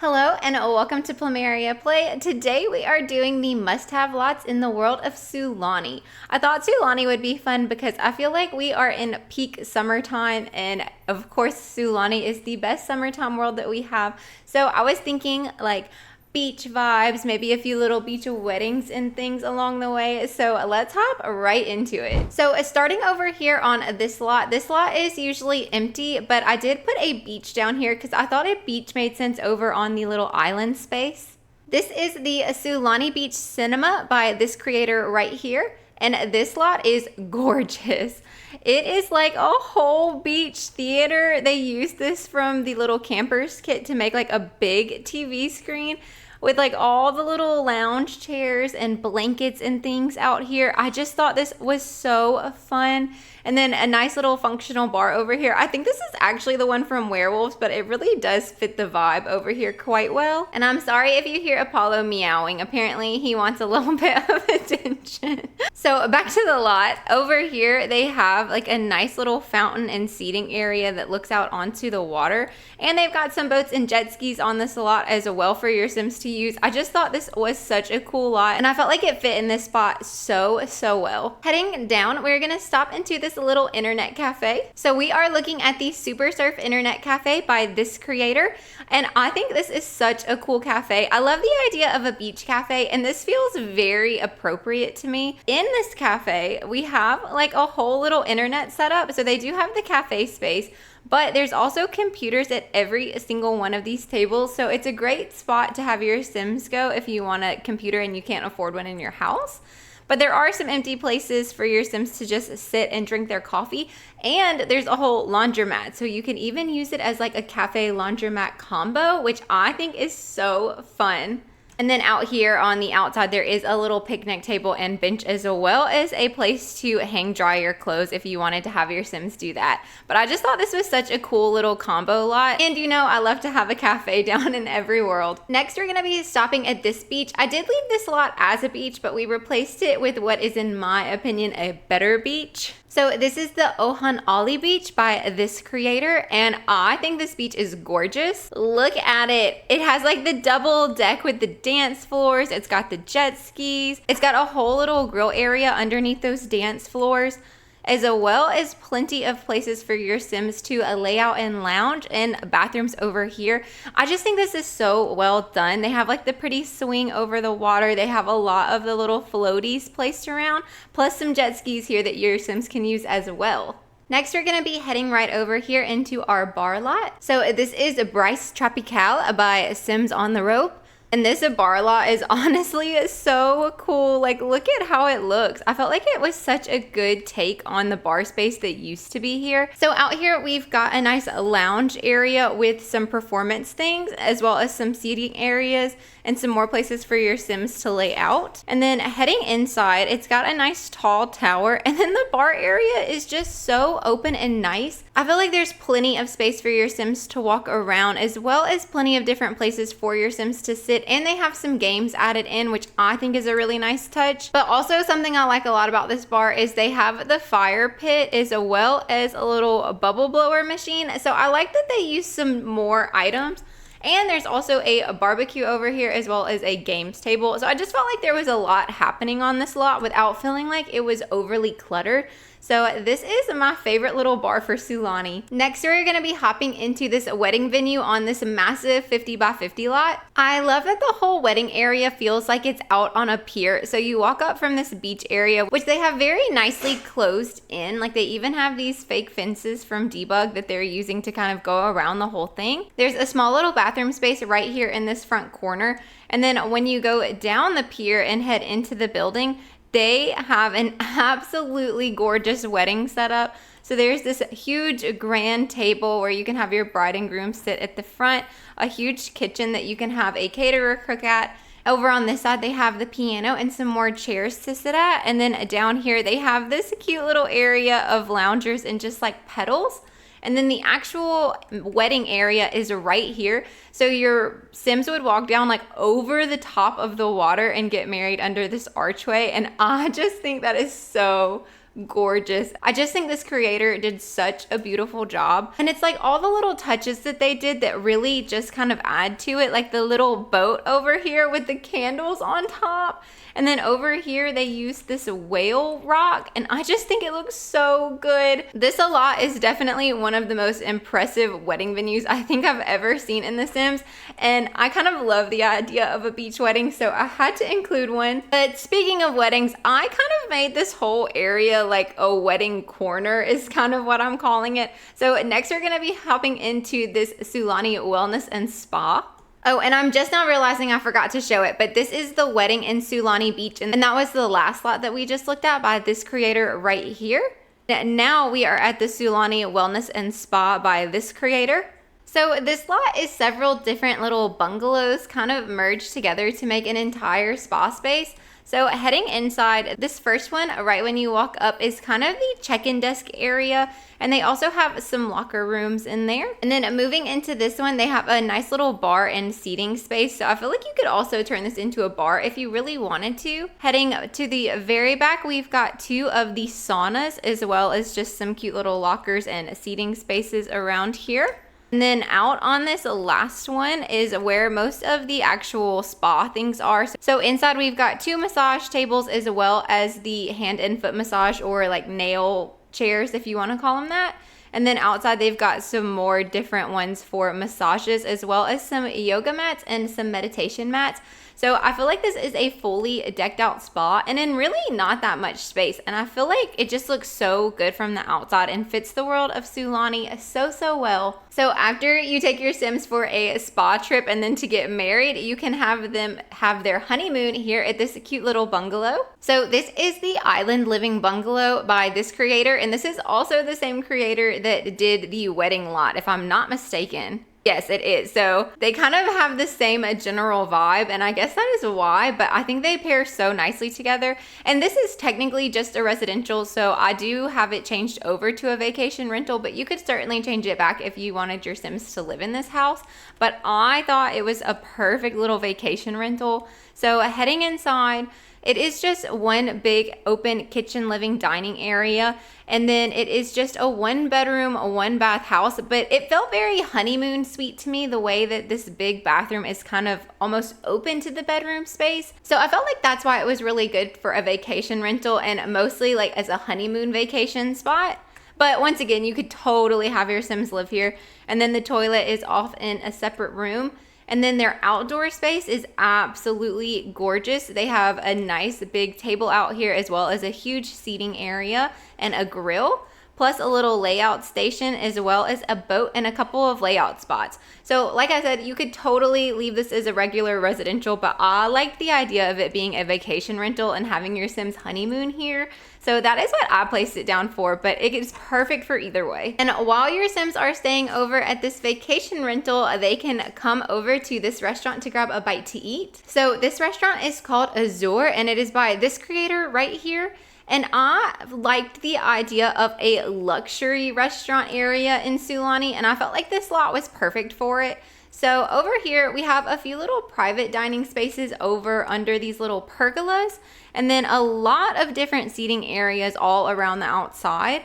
Hello and welcome to PlumeriaPlay. Today we are doing the must-have lots in the world of Sulani. I thought Sulani would be fun because I feel like we are in peak summertime, and of course Sulani is the best summertime world that we have. So I was thinking like beach vibes, maybe a few little beach weddings and things along the way. So let's hop right into it. So starting over here on this lot is usually empty, but I did put a beach down here because I thought a beach made sense over on the little island space. This is the Sulani Beach Cinema by this creator right here. And this lot is gorgeous. It is like a whole beach theater. They used this from the little campers kit to make like a big TV screen with like all the little lounge chairs and blankets and things out here. I just thought this was so fun. And then a nice little functional bar over here. I think this is actually the one from Werewolves, but it really does fit the vibe over here quite well. And I'm sorry if you hear Apollo meowing. Apparently he wants a little bit of attention. So back to the lot. Over here they have like a nice little fountain and seating area that looks out onto the water. And they've got some boats and jet skis on this lot as well for your Sims to use. I just thought this was such a cool lot, and I felt like it fit in this spot so well. Heading down, we're gonna stop into this little internet cafe. So we are looking at the Super Surf Internet Cafe by this creator, and I think this is such a cool cafe. I love the idea of a beach cafe, and this feels very appropriate to me. In this cafe, we have like a whole little internet setup. So they do have the cafe space, but there's also computers at every single one of these tables. So it's a great spot to have your Sims go if you want a computer and you can't afford one in your house. But there are some empty places for your Sims to just sit and drink their coffee. And there's a whole laundromat. So you can even use it as like a cafe laundromat combo, which I think is so fun. And then out here on the outside, there is a little picnic table and bench, as well as a place to hang dry your clothes if you wanted to have your Sims do that. But I just thought this was such a cool little combo lot. And you know, I love to have a cafe down in every world. Next, we're gonna be stopping at this beach. I did leave this lot as a beach, but we replaced it with what is, in my opinion, a better beach. So this is the Ohan'ali beach by this creator, and I think this beach is gorgeous. Look at it. It has like the double deck with the dance floors. It's got the jet skis. It's got a whole little grill area underneath those dance floors, as well as plenty of places for your Sims to lay out and lounge, and bathrooms over here. I just think this is so well done. They have like the pretty swing over the water. They have a lot of the little floaties placed around, plus some jet skis here that your Sims can use as well. Next, we're gonna be heading right over here into our bar lot. So this is Brise Tropicale by Sims on the Rope. And this bar lot is honestly so cool. Like, look at how it looks. I felt like it was such a good take on the bar space that used to be here. So out here, we've got a nice lounge area with some performance things, as well as some seating areas and some more places for your Sims to lay out. And then heading inside, it's got a nice tall tower, and then the bar area is just so open and nice. I feel like there's plenty of space for your Sims to walk around, as well as plenty of different places for your Sims to sit, and they have some games added in, which I think is a really nice touch. But also something I like a lot about this bar is they have the fire pit, as well as a little bubble blower machine. So I like that they use some more items. And there's also a barbecue over here, as well as a games table. So I just felt like there was a lot happening on this lot without feeling like it was overly cluttered. So this is my favorite little bar for Sulani. Next, we're gonna be hopping into this wedding venue on this massive 50 by 50 lot. I love that the whole wedding area feels like it's out on a pier. So you walk up from this beach area, which they have very nicely closed in. Like, they even have these fake fences from Debug that they're using to kind of go around the whole thing. There's a small little bathroom space right here in this front corner. And then when you go down the pier and head into the building, they have an absolutely gorgeous wedding setup. So there's this huge grand table where you can have your bride and groom sit at the front, a huge kitchen that you can have a caterer cook at. Over on this side, they have the piano and some more chairs to sit at. And then down here, they have this cute little area of loungers and just like pedals. And then the actual wedding area is right here. So your Sims would walk down like over the top of the water and get married under this archway. And I just think that is so gorgeous. I just think this creator did such a beautiful job. And it's like all the little touches that they did that really just kind of add to it, like the little boat over here with the candles on top. And then over here, they used this whale rock, and I just think it looks so good. This a lot is definitely one of the most impressive wedding venues I think I've ever seen in The Sims, and I kind of love the idea of a beach wedding, so I had to include one. But speaking of weddings, I kind of made this whole area like a wedding corner is kind of what I'm calling it. So next we're gonna be hopping into this Sulani Wellness and Spa. Oh, and I'm just now realizing I forgot to show it, but this is the wedding in Sulani Beach, and that was the last lot that we just looked at by this creator right here. Now we are at the Sulani Wellness and Spa by this creator. So this lot is several different little bungalows kind of merged together to make an entire spa space. So heading inside, this first one, right when you walk up, is kind of the check-in desk area, and they also have some locker rooms in there. And then moving into this one, they have a nice little bar and seating space. So I feel like you could also turn this into a bar if you really wanted to. Heading to the very back, we've got two of the saunas, as well as just some cute little lockers and seating spaces around here. And then out on this last one is where most of the actual spa things are. So inside we've got two massage tables, as well as the hand and foot massage, or like nail chairs if you want to call them that. And then outside they've got some more different ones for massages, as well as some yoga mats and some meditation mats. So I feel like this is a fully decked out spa, and in really not that much space. And I feel like it just looks so good from the outside and fits the world of Sulani so well. So after you take your Sims for a spa trip and then to get married, you can have them have their honeymoon here at this cute little bungalow. So this is the Island Living Bungalow by this creator, and this is also the same creator that did the wedding lot, if I'm not mistaken. Yes, it is. So they kind of have the same general vibe, and I guess that is why, but I think they pair so nicely together. And this is technically just a residential, so I do have it changed over to a vacation rental, but you could certainly change it back if you wanted your Sims to live in this house. But I thought it was a perfect little vacation rental. So heading inside, it is just one big open kitchen, living, dining area. And then it is just a 1-bedroom, 1-bath house, but it felt very honeymoon suite to me, the way that this big bathroom is kind of almost open to the bedroom space. So I felt like that's why it was really good for a vacation rental, and mostly like as a honeymoon vacation spot. But once again, you could totally have your Sims live here. And then the toilet is off in a separate room. And then their outdoor space is absolutely gorgeous. They have a nice big table out here, as well as a huge seating area and a grill, plus a little layout station, as well as a boat and a couple of layout spots. So like I said, you could totally leave this as a regular residential, but I like the idea of it being a vacation rental and having your Sims honeymoon here. So that is what I placed it down for, but it is perfect for either way. And while your Sims are staying over at this vacation rental, they can come over to this restaurant to grab a bite to eat. So this restaurant is called Azure, and it is by this creator right here. And I liked the idea of a luxury restaurant area in Sulani, and I felt like this lot was perfect for it. So over here, we have a few little private dining spaces over under these little pergolas, and then a lot of different seating areas all around the outside.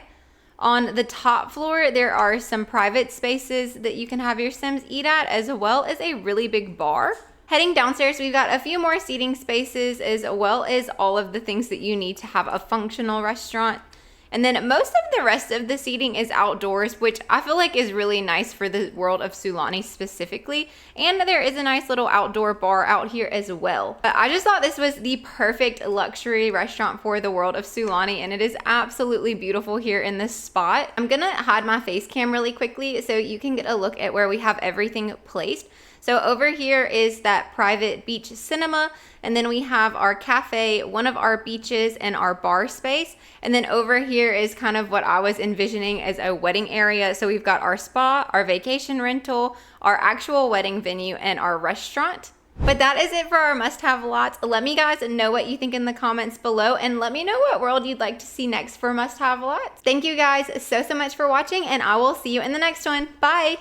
On the top floor, there are some private spaces that you can have your Sims eat at, as well as a really big bar. Heading downstairs, we've got a few more seating spaces, as well as all of the things that you need to have a functional restaurant. And then most of the rest of the seating is outdoors, which I feel like is really nice for the world of Sulani specifically. And there is a nice little outdoor bar out here as well. But I just thought this was the perfect luxury restaurant for the world of Sulani, and it is absolutely beautiful here in this spot. I'm gonna hide my face cam really quickly so you can get a look at where we have everything placed. So over here is that private beach cinema, and then we have our cafe, one of our beaches, and our bar space. And then over here is kind of what I was envisioning as a wedding area. So we've got our spa, our vacation rental, our actual wedding venue, and our restaurant. But that is it for our must-have lots. Let me guys know what you think in the comments below, and let me know what world you'd like to see next for must-have lots. Thank you guys so much for watching, and I will see you in the next one. Bye!